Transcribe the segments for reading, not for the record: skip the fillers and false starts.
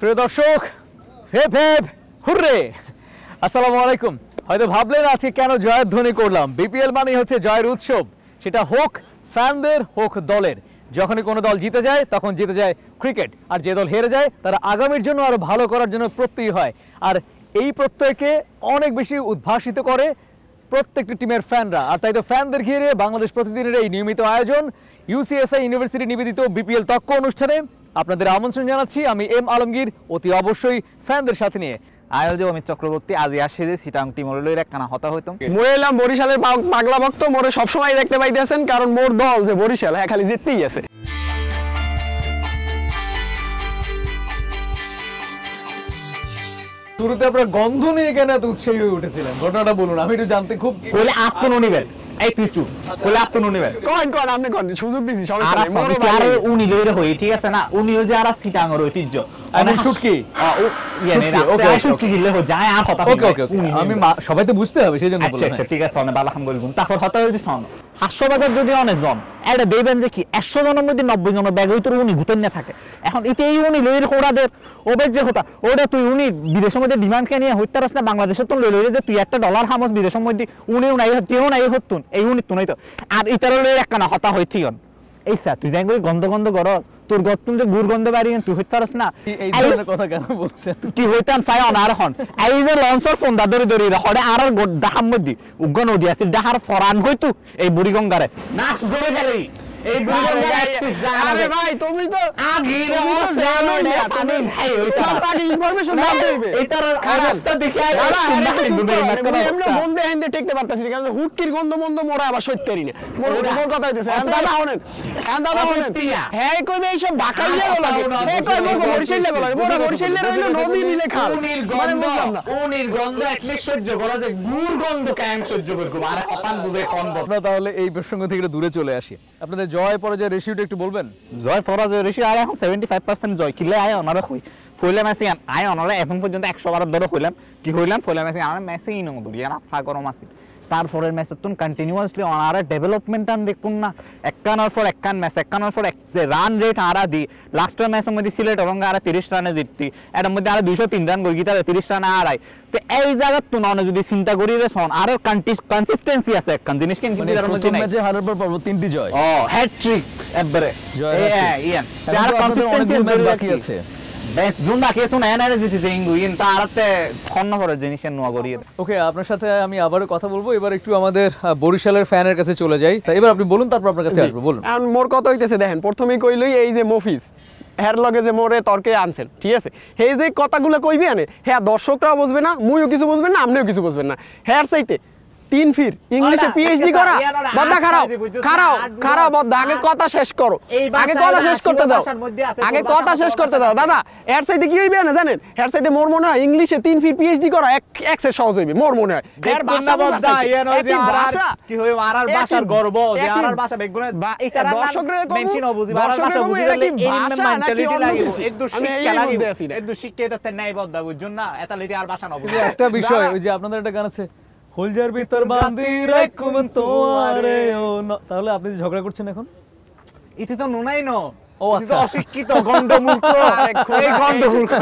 প্রিয় দর্শক, হেপ হেপ হুররে, আসসালামু আলাইকুম। হয়তো ভাবলেন আজকে কেন জয়ের ধ্বনি করলাম। বিপিএল মানে হচ্ছে জয়ের উৎসব, সেটা হোক ফ্যানদের হোক দলের। যখনই কোনো দল জিতে যায় তখন জিতে যায় ক্রিকেট, আর যে দল হেরে যায় তারা আগামীর জন্য আরো ভালো করার জন্য প্রত্যয়ী হয়। আর এই প্রত্যয়কে অনেক বেশি উদ্ভাসিত করে প্রত্যেকটি টিমের ফ্যানরা। আর তাই তো ফ্যানদের ঘিরে বাংলাদেশ প্রতিদিনের এই নিয়মিত আয়োজন ইউসিএসআই ইউনিভার্সিটি নিবেদিত বিপিএল তক্ক অনুষ্ঠানে আপনাদের আমন্ত্রণ জানাচ্ছি আমি এম আলমগীর, অতি অবশ্যই ফ্যানদের সাথে নিয়ে। আয়োজক অমিত চক্রবর্তী। আজ আসছে যে সিটাং টিমরের একখানা হতা হইতাম মই এলাম বরিশালের পাগলা ভক্ত। মোরে সবসময় দেখতে পাইতেছেন, কারণ মোর দল যে বরিশাল খালি জিততেই আছে। শুরুতে আপনার গন্ধ নিয়ে কেন এত উৎসাহী হয়ে উঠেছিলেন, ঘটনাটা বলুন, আমি একটু জানতে খুব। বলে আত্মনিবেদন। এই তুই চুপ, বলে আত্মনিবেদন। কোন আপনি কোন সুযোগ দিছি, সমস্যা নাই। মোর আর উনি লইরে হই, ঠিক আছে না? উনি যে আর সিটাংর ঐতিহ্য আমি শুটকি শুটকি দিলে হো যায় আর হতা। ওকে ওকে, আমি সবাই তো বুঝতে হবে সেজন্য বললাম। আচ্ছা ঠিক আছে, অনেক ভালো কাম করিগুন। তারপর হতা হইছে সন 500 বাজার যদি অনেক জন এটা দেবেন যে কি 100 জনের মধ্যে 90 জনের ব্যাগ হইতো উনি গুতেন না থাকে। এখন এতে এই উনি লইরে হোড়াদের ওবের যে হতা ওটা তুই উনি বিদেশের মধ্যে ডিমান্ড কে নিয়ে হইতে পারছ না। বাংলাদেশের তো লইরে যে তুই একটা $1 হামস বিদেশের মধ্যে উনিও নাই যেও নাই হতুন, এই উনি তো নাই তো। আর ইতার লইরে একখানা হতা হইতিন এই স্যার তুই যাই গন্ধ গন্ধ কর, তোর গর্তন যে গুড় গন্ধ বাড়ি তুই হইতে পারছ না। এই ধরনের কথা কেন বলছেন? কি হইতাম চাই অনার হন এই যে লঞ্চর ফোন দা ধরে ধরে হড়ে আর ডাহার মধ্যে উগ্র নদী আছে, ডাহার ফরান হইতো এই বুড়িগঙ্গারে নাচ ধরে গেলেই এই বুড়িগঙ্গার অ্যাক্সিস জানা। আরে ভাই তুমি তো আগে জানো না তুমি ভাই ওইটা তাকে ইনফরমেশন দাও দিবে। এটার অবস্থা দেখে আমরা বন্ধে হিন্দে টেকতে পারতাছি না, কারণ হুটকির গন্ধ মন্দ মোরা আবার সইতেরি না। মোর কথা হইতেছে দাদা হনেন হ্যাঁ কইবে এই সব ঢাকাইয়া লাগে। এই কই মোর বরিশালে লাগে, মোরা বরিশালে রইলো নদী মিলে খাল। উনির গন্ধ এটলিস্ট সহ্য করা যায়, গুড় গন্ধ কেন সহ্য করব? আর হতান বুঝে কোন আমরা তাহলে এই প্রসঙ্গ থেকে দূরে চলে আসি। আপনাদের জয় পরাজয় রেশিওটা একটু বলবেন। জয় পরাজয় রেশিও আর এখন 75% জয়। কিলে আয় ওনারা কই ফইলাম আছে আয় ওনারা এখন পর্যন্ত 100 বার ধরে কইলাম কি কইলাম ফইলাম আছে আমার ম্যাচে ইনো দুই আর আফা গরম আছে। তারপরের ম্যাচে তুন কন্টিনিউয়াসলি ওনারা ডেভেলপমেন্ট আন দেখুন না, একখানের পর একখান ম্যাচ একখানের পর যে রান রেট আরা দি লাস্টের ম্যাচের মধ্যে সিলেট এবং আর 30 রানে জিততি, এর মধ্যে আর 203 রান গই গিতারে 30 রানে আড়াই। তো এই জায়গা তুন অনে যদি চিন্তা করি রে সন আর কনসিস্টেন্সি আছে একখান জিনিস কেন কিন্তু এর মধ্যে নাই। ম্যাচে হারার পর পর 3টি জয়, ও হ্যাটট্রিক একবারে জয়। ইয়ান আর কনসিস্টেন্সি বাকি আছে। বেশ জুন্ডা কেসু না এনারে জিতেছে ইংগু ইন তারতে খন্ন করে জিনিস নোয়া করি। ওকে, আপনার সাথে আমি আবারও কথা বলবো। এবার একটু আমাদের বরিশালের ফ্যানের কাছে চলে যাই। এবার আপনি বলুন, তারপর আপনার কাছে আসবো। বলুন। এখন মোর কথা হইতেছে দেখেন, প্রথমেই কইলই এই যে মফিজ হের লগে যে মোরে তর্কে আনছেন, ঠিক আছে? এই যে কথাগুলো কইবি আনে হ্যাঁ দর্শকরাও বুঝবে না, মুইও কিছু বুঝবেন না, আপনিও কিছু বুঝবেন না। হের চাইতে 3 ফির ইংলিশে পিএইচডি করা বদ্দা খারাও বদ্দা আগে কথা শেষ করো, আগে কথা শেষ করতে দাও, আগে কথা শেষ করতে দাও। দাদা এর চাইতে কি হইবে না জানেন? এর চাইতে মোর মনে হয় ইংলিশে 3 ফির পিএইচডি করা এক্সের সহজ হইবে মোর মনে হয়। এর ভাষা বদ্দা একই ভাষা কি হই আরার ভাষার গর্ব যে আরার ভাষা বেগুনে এটা দর্শকরে মেনশন বুঝি আরার ভাষা বুঝি এই মেন্টালিটি লাগে একদম শিক্ষা লাগে একদম শিক্ষা এটা নাই বদ্দা বুঝুন না এটা লিটি আর ভাষা না বুঝি। একটা বিষয় ওই যে আপনাদের একটা গান আছে হোলজার ভিতর বাঁধি রাখুম তোয়ারে ও, তাহলে আপনি ঝগড়া করছেন এখন? ইতি তো নুনাই ন ও আচ্ছা, অশিক্ষিত গন্ডমূর্খ এই গন্ডমূর্খ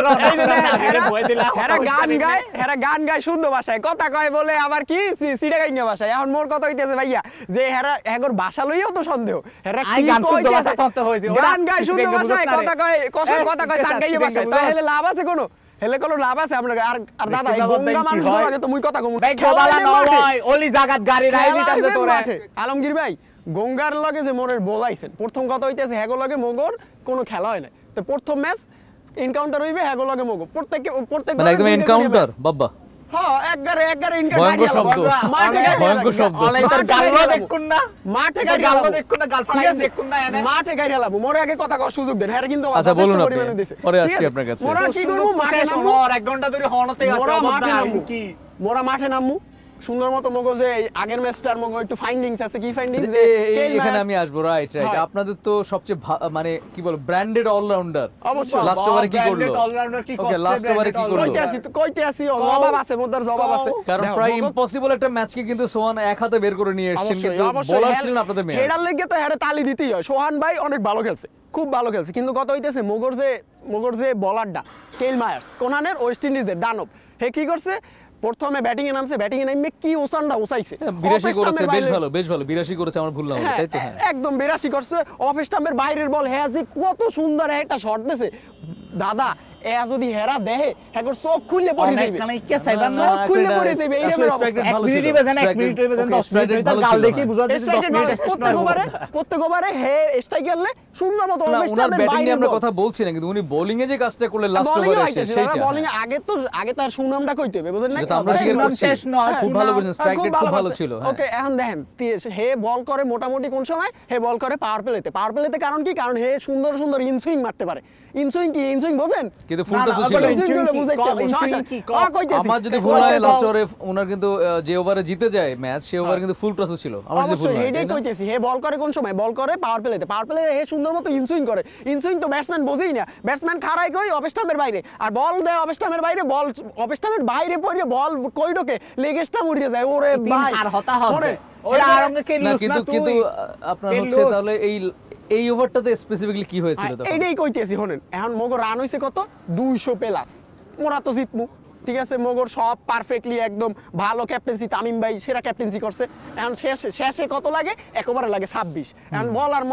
হেরা গান গায় শুদ্ধ ভাষায়, কথা কয় বলে আবার কি সিডাগাইঙ্গা ভাষায়। এখন মোর কথা হইতেছে ভাইয়া যে হেরা এগর ভাষা লইও তো সন্দেহ। হেরা কি গান শুদ্ধ ভাষা তন্তে হইছে, গান গায় শুদ্ধ ভাষায়, কথা কয় কসর কথা কয় সাডগাইয়া ভাষায়। তাহলে লাভ আছে কোনো? হেলে কোনো লাভ আছে আপনার? আর দাদা এই গঙ্গা মানুষ আগে তো মুই কথা কম খেলালা নয় ওলি জাগাত গাড়ি রাইলি তাতে তোরে আলমগীর ভাই গঙ্গার লগে যে মোরের বলাইছেন, প্রথম কথা হইতেছে হেগো লগে মোগর কোনো খেলা হয় না। তো প্রথম ম্যাচ এনকাউন্টার হইবে হেগো লগে মোগো প্রত্যেক মানে একদম এনকাউন্টার বাবা। হ্যাঁ একবারে এনকাউন্টার মাঠে ভয়ঙ্কর শব্দ অলাইতার গালবা দেখুন না, মাঠে গালবা দেখুন না, গালফাড়া দেখুন না এনে মাঠে গাইরালাম। মোরে আগে কথা কর সুযোগ দেন। হ্যাঁ কিন্তু আচ্ছা বলুন আপনি, পরে আসছি আপনার কাছে। মোরা কি করব? মাঠে নামবো, 1 ঘন্টা ধরে হনতে আছে মোরা মাঠে নামবো কি? মোরা মাঠে নামবো সুন্দর মতো মগো যে এই আগের ম্যাচটার মগো একটু ফাইন্ডিংস আছে, কি ফাইন্ডিংস এখানে আমি আসবো, রাইট রাইট। হ্যাঁ। আপনাদের তো সবচেয়ে মানে কি বল ব্র্যান্ডেড অলরাউন্ডার, অবশ্যই। লাস্ট ওভারে কি করলো? অলরাউন্ডার কি ওকে, লাস্ট ওভারে কি করলো? কইতে আসি জবাব আছে, মোদার জবাব আছে। কারণ দেখো, প্রায় মগো- ইম্পসিবল একটা ম্যাচকে কিন্তু সোহান এক হাতে বের করে নিয়ে এসেছেন, অবশ্যই, কিন্তু অবশ্যই। বোলার ছিলেন আপনাদের মেয়ে। হেডার লেগে তো হেরে তালি দিতেই হয়। সোহান ভাই অনেক ভালো খেলছে, খুব ভালো খেলছে, কিন্তু কথা হইতেছে মোগর যে বলারটা কেইল মায়ার্স, কোনানের ওয়েস্ট ইন্ডিজের দানব, হে কি করছে প্রথমে ব্যাটিং এ নামছে, ব্যাটিং এ নামে কি ওসানটা ওসাইছে, 82 করেছে, বেশ ভালো বেশ ভালো, 82 করেছে, আমার ভুল না হলে, হ্যাঁ, তাই তো? হ্যাঁ, একদম 82 করছে। অফ স্টাম্পের বাইরের বল, হ্যাঁ যে কত সুন্দর একটা শট দিয়েছে দাদা। এ যদি হেরা দেহে একবার চোখ খুললে পড়ে যাবে, চোখ খুললে পড়ে যাবে, এই রকমের অবস্থা। এক মিনিট হইবে জানা, এক মিনিট হইবে জানা, 10 মিনিট হইবে, তার গাল দেখি বুঝা যাচ্ছে 10 মিনিট প্রত্যেক ওভারে হে স্ট্রাইক করলে সুন্দর মতো না, অফ ওনার স্টাম্পের ব্যাটিং নিয়ে বাইরে আমরা কথা বলছি না, কিন্তু উনি বোলিং এ যে কাজটা করলেন লাস্ট ওভারে এসে, সেইটা বোলিং আগে তো আর সুনামটা কইতে হবে, বুঝেন না? সেটা তো আমরা স্বীকার সুনাম করছি। শেষ নয়, খুব ভালো করেছেন, হ্যাঁ, স্ট্রাইক রেট খুব ভালো করছে। ছিল। হ্যাঁ। ওকে, এখন দেখেন হে বল করে মোটামুটি কোন সময় হে বল করে পাওয়ার প্লেতে কারণ কি, কারণ হে সুন্দর সুন্দর ইনসুইং মারতে পারে। ইনসুইং কি, ইনসুইং বোঝেন? কিন্তু ফুল টসও ছিল। আমার যদি ভুল হয় লাস্ট ওভারে ওনার কিন্তু যে ওভারে জিতে যায় ম্যাচ, সেই ওভারে কিন্তু ফুল টসও ছিল, আমার যদি ভুল অবশ্যই হয়। এটাই কইতেছি, হে বল করে কোন সময়, বল করে পাওয়ার প্লে হে সুন্দর মতো ইনসুইং করে। ইনসুইং তো ব্যাটসম্যান বোঝেই না, ব্যাটসম্যান খাড়াই কই অফ স্টাম্পের বাইরে, আর বল দেয় অফ স্টাম্পের বাইরে, বল অফ স্টাম্পের বাইরে পড়ে বল কই ঢোকে, লেগ স্টাম্প উড়িয়ে যায়। ওরে ভাই আর হতা হবে ওরে আর আমাকে কে না, নিউজ না কিন্তু তুই আপনার হচ্ছে তাহলে এই ওভারটাতে স্পেসিফিক্যালি কি হয়েছিল তখন? এইটাই কইতেছি, শোনেন এখন মগর রান হইছে কত 200 প্লাস, মোরা তো জিতমু, ঠিক আছে? মগর সব পারফেক্টলি একদম ভালো ক্যাপ্টেন্সি, তামিম ভাই সেরা ক্যাপ্টেন্সি করছে। এখন শেষে কত লাগে, একবারে লাগে 26। এখন বলার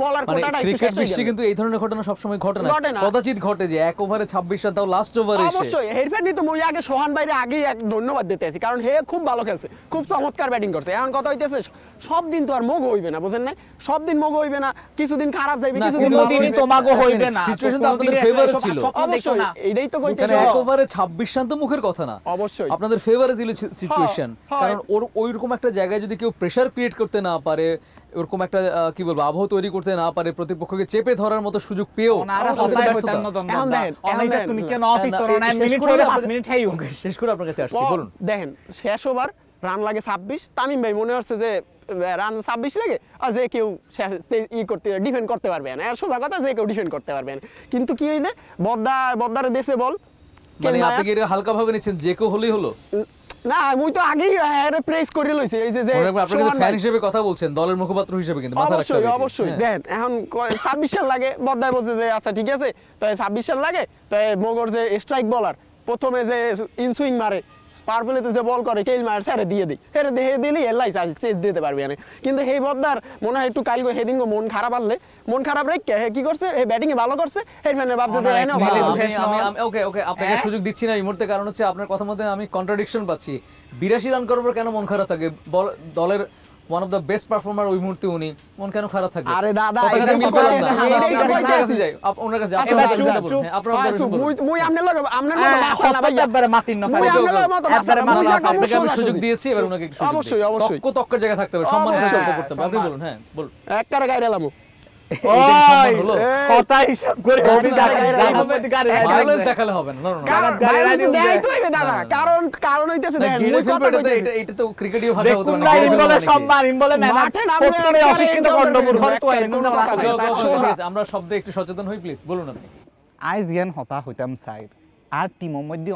বলার মানে কোটাটা একটু ক্রিকেট শেষ হয়ে বিশ্বে গেল। কিন্তু এই ধরনের ঘটনা সবসময় ঘটে ঘটে না, না। কদাচিৎ ঘটে যে এক ওভারে 26 রান, তাও লাস্ট ওভারে এসে। অবশ্যই হেরফের নিয়ে তো মই আগে সোহান ভাইরে আগেই এক ধন্যবাদ দিতে আছি, কারণ হে খুব ভালো খেলছে, খুব চমৎকার ব্যাটিং করছে। এখন কথা হইতেছে সব দিন তো আর মগ হইবে না, বুঝেন না? সব দিন মগ হইবে না, কিছুদিন খারাপ যাইবে, না, কিছুদিন কিন্তু ভালো কোনদিনই হইবে। তোমাগো হইবে না, সিচুয়েশন তো আপনাদের ফেভারে ছিল। অবশ্যই এইটাই তো কারণ কইতেছি। এক ওভারে 26 রান তো মুখের কথা না, অবশ্যই আপনাদের ফেভারে ছিল সিচুয়েশন। হ্যাঁ। কারণ ওইরকম একটা জায়গায় যদি কেউ প্রেসার ক্রিয়েট করতে না পারে, ওরকম একটা কি বলবো আবহ তৈরি করতে না পারে, প্রতিপক্ষকে চেপে ধরার মতো সুযোগ পেও, ওনারা তাদের হতাই ব্যর্থতা। হইতাম না দন্ড এখন দেখেন, অনেকটা এখন তুমি দেখেন। কেন অফিক না, করো না, শেষ মিনিট করে হইলে আপনাদের- 5 মিনিট হেই ওকে, শেষ করে আপনার কাছে আসছি, বলুন। দেখেন শেষ ওভার রান লাগে 26, তামিম ভাই মনে হচ্ছে যে রান 26 লাগে আর যে কেউ ডিফেন্ড করতে পারবে না, আর সোজা কথা যে কেউ ডিফেন্ড করতে পারবে না। কিন্তু কি হইলে বদ্দারে দেশে বল মানে আপনি কি এটা হালকা ভাবে নিচ্ছেন, যে কেউ হলেই হলো? না, মুই তো আগেই প্রেস করে লইছি, এই যে মনে রাখবেন, আপনি কিন্তু সোহান ফ্যান ভাই। হিসেবে কথা বলছেন, দলের মুখপাত্র হিসেবে কিন্তু মাথা রাখতে হবে। অবশ্যই হ্যাঁ। দেখেন এখন 26 রান লাগে, বদ্দায় বলছে যে আচ্ছা ঠিক আছে, তাই 26 রান লাগে, তাই মগর যে স্ট্রাইক বলার প্রথমে যে ইনসুইং মারে, পাওয়ার প্লেতে যে বল করে কেইল মার স্যারে দিয়ে দিই, হেরে দিয়ে দিলেই এলাই চেস দিতে পারবি না। কিন্তু এই বদ্দার মনে হয় একটু কালকে সেদিন মন খারাপ আনলে, মন খারাপ রেখে হে কি করছে, এই ব্যাটিং এ ভালো করছে, এই ফ্যানে ভাবছে যে এনে ভালো করছে। ওকে আপনাকে সুযোগ দিচ্ছি না এই মুহূর্তে, কারণ হচ্ছে আপনার কথার মধ্যে আমি কন্ট্রাডিকশন পাচ্ছি। 82 রান করার পর কেন মন খারাপ থাকে? দলের one of the best performer ওই মুহূর্তে উনি, মন কেন খারাপ থাকবে? আরে দাদা, কথার কাছে এইটাই মিল তো পেলাম বলতেছি, না। এইটাই তো আপনার বলতেছি। কাছে যাই, ওনার কাছে আচ্ছা, আপনার চুপ, observation চুপ, বলুন। হ্যাঁ, আপনার observation বলুন। মুই আমনের লগে বাঁচা না ভাইয়া, একবারে মাতির না মুই ওকে, আমনের ওকে। লগে মতো বাঁচা না, একবারে মুই জায়গা আপনাকে আমি সোজা সুযোগ সুজি। দিয়েছি, এবার ওনাকে একটু সুযোগ দিই। অবশ্যই, অবশ্যই। তক্কের জায়গায় থাকতে হবে, সম্মানের সাথে অবশ্যই। তর্ক করতে হবে। আপনি বলুন, হ্যাঁ বলুন। একবারে গাইরে এলাম। সম্মান হলো? কথা হিসাব করে আমি Violence দেখালে হবে না, না, না, না। বাইরে দেখাই তো হইবে দাদা, কারণ হইতেছে না, দেখেন গেড়ে মুই ফেলবো, কথা এটা তো- কইতেছি। এটা তো ক্রিকেটীয় ভাষা হতে পারে না, দেখুন গেড়ে ফেলবো বলে মানে কি? সম্মান বলে মাঠে নামলে প্রথমে একবারে অশিক্ষিত একদম গন্ডমূল ঘর তো একদম কোনো কথা নাই। ওকে, আমরা শব্দে একটু সচেতন হই, প্লিজ বলুন আপনি। আইজ জ্ঞান হতা হইতাম সাইড আর টিমের মধ্যে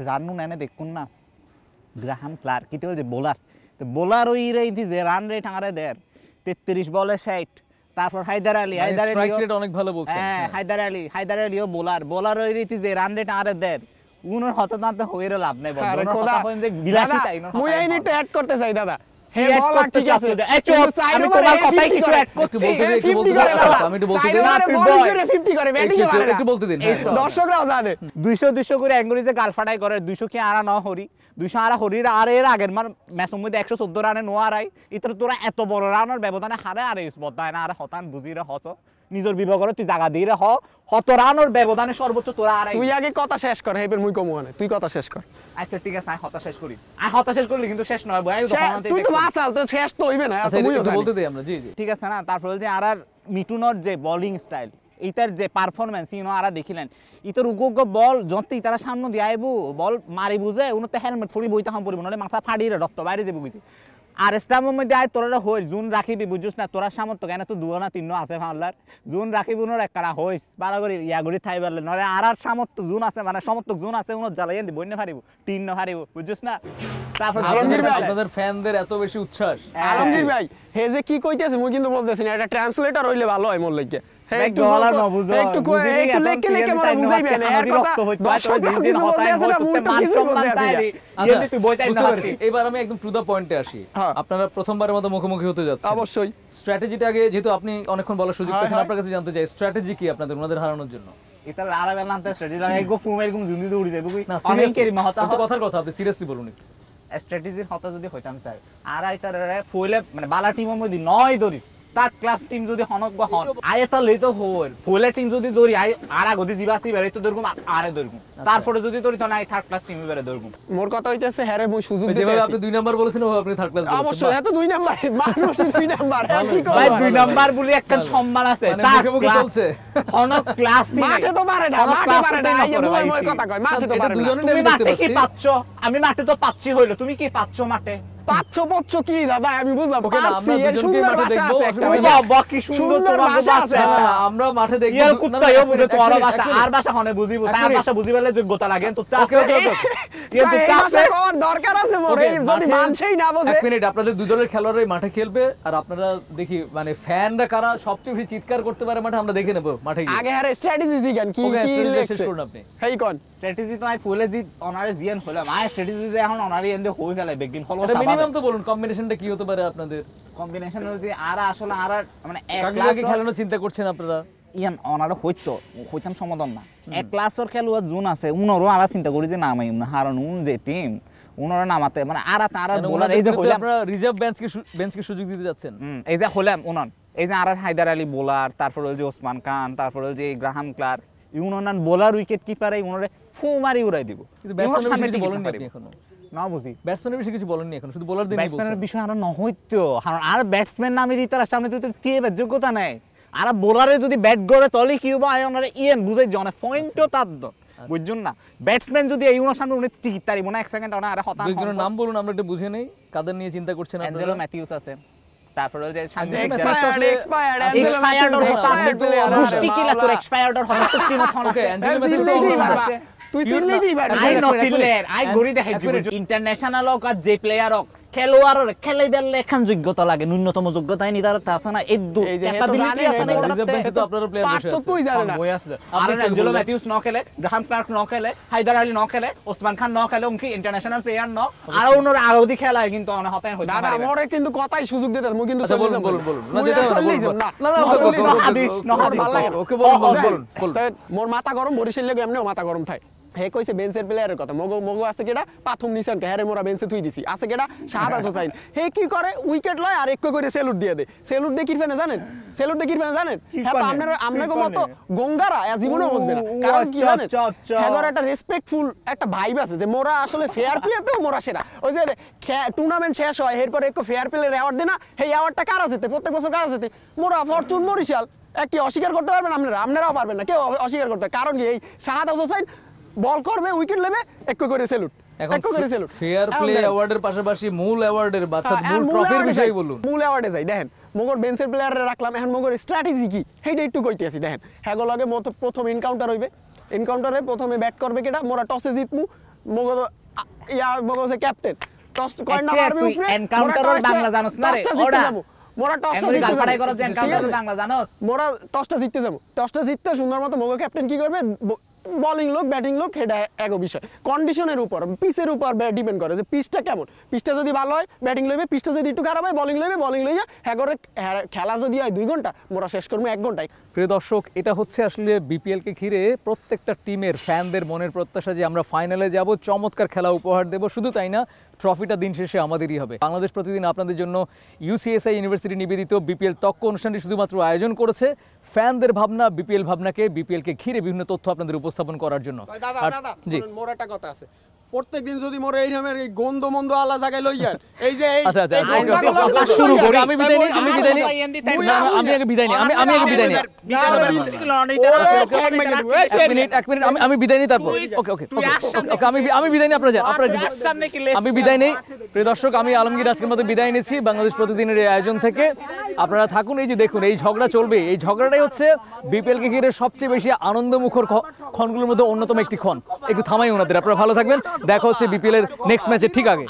রানু নেনে দেখুন না গ্রাহাম ক্লার্ক কি যে বোলার তো বোলার ওই রেইতি যে রান রেট আরে দেড় 33 বলে 60, তারপর হায়দার আলী স্ট্রাইক রেট অনেক ভালো বলছেন। হ্যাঁ হায়দার আলীও বোলার ওই রীতি যে রান রেট আরে দেড় উনার হতাতে হইরে লাভ নাই বল আরে উনার খোদা, হতা হইন যে বিলাসী দাদা, তাই মুই এই নিতে অ্যাড করতে চাই দাদা। হে কি add বলার করতে ঠিক আছে, চাচ্ছ? কিন্তু আমি side over তোমার এ কথাই 50 কিছু করে। add করছি। একটু বলতে দিন, একটু 50 বলতে করে দিন। দাদা। আমি একটু বলতে Side দিন। over এ Happy bowling boy। করে 50 করে, batting এ পারে না। একটু বলতে দিন, হ্যাঁ। দর্শকরাও জানে। 200 করে অ্যাঙ্গুরিতে গাল ফাটাই করে 200 কি আরা ন হরি 200 আরা হরির আর এর আগের ম্যাচের মধ্যে 114 রানে নো আরাই ইতর তোরা এত বড় রানের ব্যবধানে হারে আর ইস বদায় না আর হতান বুঝিরে হত নিজের বিভাগরে তুই জায়গা দিয়ে হত রানের ব্যবধানে সর্বোচ্চ তোরা আরাই তুই আগে কথা শেষ কর, হেবের মুই কমু মানে তুই কথা শেষ কর। আচ্ছা ঠিক আছে আমি হতা শেষ করি আমি হতা শেষ করলি কিন্তু শেষ নয় ভাই তুই তো বাঁচাল, তো শেষ তো হইবে না, আচ্ছা, মুইও একটু জানি। বলতে দিই আমরা, জি জি। ঠিক আছে না তারপরে যে আর মিটুনর যে বোলিং স্টাইল ইতার যে পারফরমেন্স আরা দেখিলেন ইতার উগ্র বল যত ইতারা সামনে দিয়ে আইব বল মারি বুঝে উনতে হেলমেট ফুড়ি বইতে হাম পড়িব নাহলে মাথা ফাড়িয়ে রক্ত বাইরে যাবে বুঝি আর স্টামের মধ্যে আয় তোরা হই জুন রাখিবি বুঝছিস না তোরা সামর্থ্য কেন তো দুয়া না তিন আছে ফাল্লার জুন রাখিবি উনোর একখানা হইস বারা করে ইয়া করে থাই পারলে নলে আর সামর্থ্য জুন আছে মানে সমর্থক জুন আছে উনো জ্বালাইয়া দিব বইনে ফারিব টিন না ফারিব বুঝছিস না তারপর আপনাদের ফ্যানদের এত বেশি উচ্ছ্বাস আলমগীর ভাই হে যে কি কইতেছে মুই কিন্তু বলতেছি না এটা ট্রান্সলেটর হইলে ভালো হয় মোর লাগি একটু গলা না বুঝো একটু লেখে লেখে মনে বুঝাইবে না এর কথা দর্শক কিছু বলতে আছে না মুই তো কিছু বলতে আছি ইয়ে তুই বইতাই না পারছিস এবার আমি একদম টু দা পয়েন্টে আসি আপনারা প্রথমবারের মতো মুখোমুখি হতে যাচ্ছেন অবশ্যই স্ট্র্যাটেজিটা আগে যেহেতু আপনি অনেকক্ষণ বলার সুযোগ পেয়েছেন আপনার কাছে জানতে চাই স্ট্র্যাটেজি কি আপনাদের ওনাদের হারানোর জন্য এটা আরা বেলা আনতে স্ট্র্যাটেজি লাগে গো ফুম এরকম জুন্দি দৌড়ি যাবে কই না অনেক কেরি মহতা তো কথার কথা আপনি সিরিয়াসলি বলুন একটু স্ট্র্যাটেজির হতা যদি হইতাম স্যার আর আইতার ফুলে মানে বালা টিমের মধ্যে নয় দড়ি তার ক্লাস টিম যদি হনক বা হন আয়তা লই তো হল ফুলে টিম যদি দড়ি আই আরা গদি দিবাসি বেরে তো দরগুম আরে দরগুম তারপরে যদি দড়ি তো নাই থার্ড ক্লাস টিমে বেরে দরগুম মোর কথা হইতাছে হ্যারে মুই সুযোগ দিতে যেভাবে আপনি দুই নাম্বার বলেছেন ওভাবে আপনি থার্ড ক্লাস বলেছেন অবশ্যই এত দুই নাম্বার মানুষ দুই নাম্বার কি করব ভাই দুই নাম্বার বলি একটা সম্মান আছে তার মুখে চলছে হনক ক্লাস মাঠে তো পারে না মাঠে পারে না এই মই কথা কই মাঠে তো পারে না দুজনে তুমি দেখতে মাঠে কি পাচ্ছি পাচ্ছ আমি মাঠে তো পাচ্ছি হইলো তুমি কি পাচ্ছ মাঠে পাচ্ছ কি দাদা আমি বুঝলাম ওকে না, পাচ্ছি আমরা এর দুজনকে সুন্দর মাঠে ভাষা দেখবো, আছে একটা আসলে ভাইয়া। বাবা কি সুন্দর তোমার ভাষা আছে না, না, আমরা মাঠে দেখব ইয়ার না, না, কুত্তা না, ইও এক বুঝে মিনিট, তোমার এক মিনিট, ভাষা এক মিনিট। আর ভাষা হনে বুঝিব এক তার মিনিট। ভাষা বুঝিবেলে যোগ্যতা লাগে তো ওকে, ওকে, ওকে। কিন্তু এই ভাষা কোন দরকার আছে মোর ওকে, এই যদি মাঠে- মানছেই না বোঝে এক মিনিট আপনাদের দুই দলের খেলোয়াড়রাই মাঠে খেলবে আর আপনারা দেখি মানে ফ্যানরা কারা সবচেয়ে বেশি চিৎকার করতে পারে মাঠে আমরা দেখে নেব মাঠে গিয়ে আগে হারে স্ট্র্যাটেজি জিগান কি ওকে, কি strategy শেষ লেখছে করুন আপনি। হেই কোন স্ট্র্যাটেজি তো আই ফুলে জি অনারে জিয়ান হলাম আই স্ট্র্যাটেজি যে এখন অনারে এন্ডে হই ফেলে বেগিন ফলো মিনিমাম তো বলুন কম্বিনেশনটা কি হতে পারে আপনাদের কম্বিনেশন হল যে আর আসলে আর মানে এক কাকে ক্লাস কাকে খেলানোর চিন্তা করছেন আপনারা ইয়ান অনারে হইতাম সমাধান না এক ক্লাসের খেলোয়াড় জুন আছে উনরও আরা চিন্তা করি যে নামাই না হারণ উন যে টিম উনরা নামাতে মানে আরা তারা কেন বোলার ওনাদের এই যে বিরুদ্ধে হইলাম আপনারা রিজার্ভ বেঞ্চকে সুযোগ দিতে যাচ্ছেন এই যে হলাম উনন এই যে আর হায়দার আলী বোলার তারপর যে ওসমান খান তারপর যে গ্রাহাম ক্লার্ক ইউনান বোলার উইকেট কিপার এই উনরে ফু মারি উড়াই দিব কিন্তু ব্যাটসম্যানের বিষয়ে কিছু বলেননি আপনি এখনো না বুঝি ব্যাটসম্যানের বিষয়ে কিছু বলেননি এখন শুধু বোলারদের নিয়ে ব্যাটসম্যানের বলছেন বিষয় আর নহইতো আর ব্যাটসম্যান নামে তার সামনে তো কি এবার যোগ্যতা নাই আর বোলারে যদি ব্যাট করে তলে কি হবে আই আমরা ইয়েন বুঝাই যে অনেক পয়েন্টও তার বুঝছেন না ব্যাটসম্যান যদি এই উনার সামনে উনি টিকিট তারিব না এক সেকেন্ড ওনা আর হতাম দুইজনের নাম বলুন আমরা একটু বুঝে নেই কাদের নিয়ে চিন্তা করছেন অ্যাঞ্জেলো আপনারা ম্যাথিউস আছে তারপরে যে এক্সপায়ার্ড এক্সপায়ার্ড ওর হতা গুষ্টি কি লাগতো এক্সপায়ার্ড ওর হতা তো তিন থন ওকে আছে অ্যাঞ্জেলো তুই সিললি দি পারবা আই নো সিলের আই গরি দেখাই ইন্টারন্যাশনাল হোক আর যে প্লেয়ার হোক খেলোয়াড়ের খেলে বেললে এখান যোগ্যতা লাগে ন্যূনতম যোগ্যতাই নি তার আছে না এই এই যে হেতো জানে আছে না রিজার্ভ বেঞ্চে তো আপনারা প্লেয়ার বসে আছে পার্থক্যই জানে না বই আছে আর অ্যাঞ্জেলো ম্যাথিউস ন খেলে গ্রাহাম ক্লার্ক ন খেলে হায়দার আলী ন খেলে ওসমান খান ন খেলে উনকি ইন্টারন্যাশনাল প্লেয়ার ন আর ওনর আরো দি খেলায় কিন্তু অনেক হতায় হইতে দাদা মোরে কিন্তু কথাই সুযোগ দিতে মু কিন্তু আচ্ছা চলে বলুন যাব বলুন না যেতে হবে না না না ওকে বলুন মোর মাথা গরম বরিশাল লাগে এমনিও মাথা গরম থাকে হে কইছে বেঞ্চের প্লেয়ারের কথা মগো আছে কেডা প্রথম নিশান কে হারে মোরা বেঞ্চে থুই দিছি আছে কেডা শাহাদাত হোসেন হে কি করে উইকেট লয় আর এক করে সেলুট দিয়ে দে সেলুট দিয়ে কিরফেনে জানেন হ্যাঁ তো আপনার মতো গঙ্গারা জীবনে বুঝবে না কারণ কি জানেন হ্যাগর একটা রেসপেক্টফুল একটা ভাইব আছে যে মোরা আসলে ফেয়ার প্লেতেও মোরা সেরা ওই যে টুর্নামেন্ট শেষ হয় এরপর একটু ফেয়ার প্লের অ্যাওয়ার্ড দেনা এই অ্যাওয়ার্ডটা কারা যেতে প্রত্যেক বছর কারা যেতে মোরা ফরচুন বরিশাল কি অস্বীকার করতে পারবেন আপনারাও পারবেন না কেউ অস্বীকার করতে কারণ কি এই শাহাদাত হোসেন বল করবে উইকেট নেবে এক করে সেলুট ফেয়ার প্লে অ্যাওয়ার্ডের পাশাপাশি মূল অ্যাওয়ার্ডের অর্থাৎ মূল ট্রফির বিষয় বলুন মূল অ্যাওয়ার্ডে যাই দেখেন মগর বেঞ্চের প্লেয়ারে রাখলাম এখন মগর স্ট্র্যাটেজি কি সেইটা একটু কইতেছি দেখেন হ্যাগো লগে প্রথম এনকাউন্টার হইবে এনকাউন্টারে প্রথমে ব্যাট করবে কেডা মোরা টসে জিতমু মগর মগর যে ক্যাপ্টেন টস কয়েন না মারবে উপরে এনকাউন্টার বাংলা জানোস না রে ওটা মোরা টসটা জিততে যাবো করা করে এনকাউন্টার বাংলা জানোস মোরা টসটা জিততে সুন্দর মতো মগর ক্যাপ্টেন কি করবে বলিং লোক ব্যাটিং লোক এটা এক বিষয় কন্ডিশনের উপর পিচের উপর ডিপেন্ড করে যে পিচটা কেমন পিচটা যদি ভালো হয় ব্যাটিং লইবে পিচটা যদি একটু খারাপ হয় বলিং লইয়া হ্যাগরে খেলা যদি হয় 2 ঘন্টা মোরা শেষ করবো 1 ঘন্টায় প্রিয় দর্শক এটা হচ্ছে আসলে বিপিএল কে ঘিরে প্রত্যেকটা টিমের ফ্যানদের মনের প্রত্যাশা যে আমরা ফাইনালে যাব চমৎকার খেলা উপহার দেব শুধু তাই না ট্রফিটা দিন শেষে আমাদেরই হবে বাংলাদেশ প্রতিদিন আপনাদের জন্য ইউসিএসআই ইউনিভার্সিটি নিবেদিত বিপিএল তক্ক অনুষ্ঠানটি শুধুমাত্র আয়োজন করেছে ফ্যানদের ভাবনা বিপিএল কে ঘিরে বিভিন্ন তথ্য আপনাদের উপস্থাপন করার জন্য দাদা মোর একটা কথা আছে প্রত্যেকদিন যদি মোরে এই রকমের এই গন্ধ মন্দ আলা জায়গায় লইয়ার এই যে এই আচ্ছা, আচ্ছা, এই ওকে, ওকে, বোকাগুলো ওকে, যদি শুরু করি। লইয়ার, আমি বিদায় নিই, তারপর আমি কিন্তু বিদায় নিই। মুই না, না, আমি আগে বিদায় নিই, আমি আগে বিদায় নিই। এক মিনিট, আমি বিদায় নিই তারপর। ওকে, ওকে, ওকে, ওকে, আমি বিদায় নিই, আপনারা যান, আমি বিদায় নেই। প্রিয় দর্শক, আমি আলমগীর আজকের মতো বিদায় নিচ্ছি বাংলাদেশ প্রতিদিনের এই আয়োজন থেকে। আপনারা থাকুন, এই যে দেখুন এই ঝগড়া চলবে, এই ঝগড়াটাই হচ্ছে বিপিএল কে ঘিরে সবচেয়ে বেশি আনন্দমুখর ক্ষণগুলোর মধ্যে অন্যতম একটি ক্ষণ। একটু থামাই ওনাদের, আপনারা ভালো থাকবেন, দেখা হচ্ছে বিপিএল এর নেক্সট ম্যাচের ঠিক আগে।